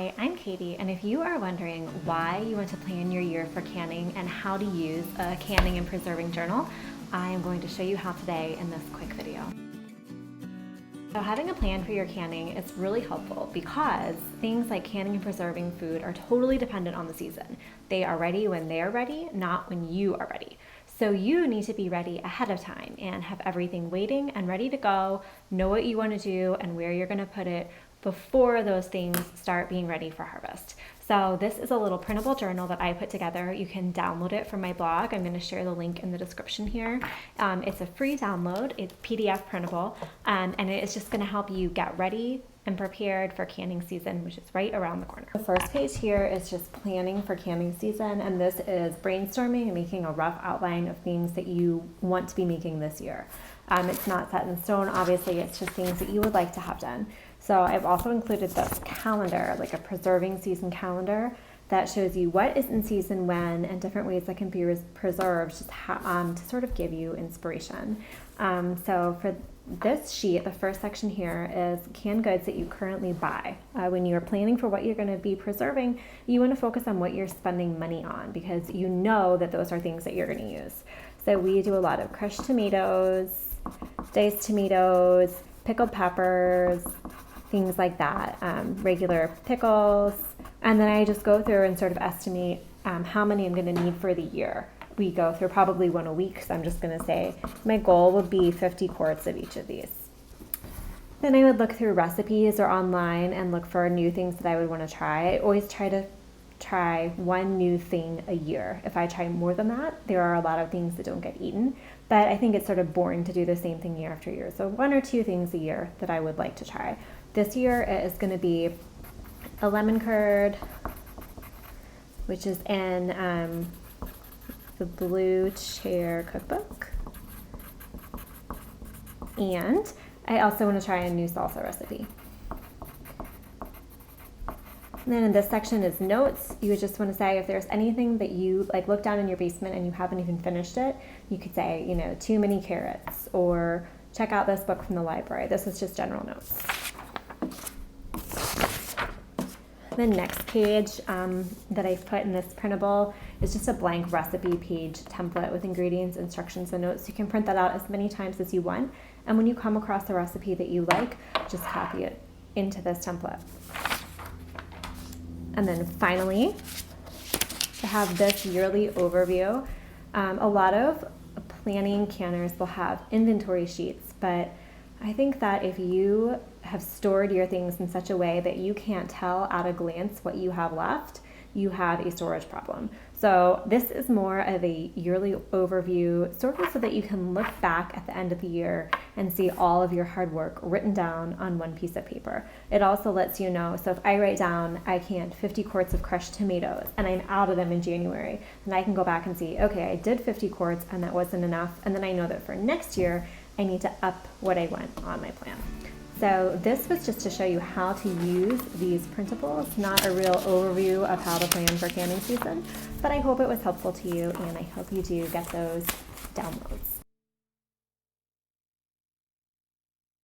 Hi, I'm Katie, and if you are wondering why you want to plan your year for canning and how to use a canning and preserving journal, I am going to show you how today in this quick video. So having a plan for your canning is really helpful because things like canning and preserving food are totally dependent on the season. They are ready when they are ready, not when you are ready. So you need to be ready ahead of time and have everything waiting and ready to go, know what you want to do and where you're going to put it before those things start being ready for harvest. So this is a little printable journal that I put together. You can download it from my blog. I'm going to share the link in the description here. It's a free download. It's PDF printable, and it's just going to help you get ready and prepared for canning season, which is right around the corner. The first page here is just planning for canning season, and this is brainstorming and making a rough outline of things that you want to be making this year. It's not set in stone, obviously, it's just things that you would like to have done. So I've also included this calendar, like a preserving season calendar, that shows you what is in season when and different ways that can be preserved just to sort of give you inspiration. So for this sheet, the first section here is canned goods that you currently buy. When you're planning for what you're going to be preserving, you want to focus on what you're spending money on because you know that those are things that you're going to use. So we do a lot of crushed tomatoes, diced tomatoes, pickled peppers, things like that, regular pickles. And then I just go through and sort of estimate how many I'm going to need for the year. We go through probably one a week, so I'm just going to say my goal would be 50 quarts of each of these. Then I would look through recipes or online and look for new things that I would want to try. I always try to try one new thing a year. If I try more than that, there are a lot of things that don't get eaten, but I think it's sort of boring to do the same thing year after year. So one or two things a year that I would like to try. This year it is going to be a lemon curd, which is in the Blue Chair cookbook. And I also want to try a new salsa recipe. And then in this section is notes. You would just want to say if there's anything that you like look down in your basement and you haven't even finished it, you could say, you know, too many carrots or check out this book from the library. This is just general notes. The next page that I've put in this printable is just a blank recipe page template with ingredients, instructions, and notes. You can print that out as many times as you want. And when you come across a recipe that you like, just copy it into this template. And then finally, I have this yearly overview. A lot of planning canners will have inventory sheets, but I think that if you have stored your things in such a way that you can't tell at a glance what you have left, you have a storage problem. So this is more of a yearly overview, sort of so that you can look back at the end of the year and see all of your hard work written down on one piece of paper. It also lets you know, so if I write down I canned 50 quarts of crushed tomatoes and I'm out of them in January, then I can go back and see, okay, I did 50 quarts and that wasn't enough, and then I know that for next year I need to up what I want on my plan. So this was just to show you how to use these printables, not a real overview of how to plan for canning season, but I hope it was helpful to you and I hope you do get those downloads.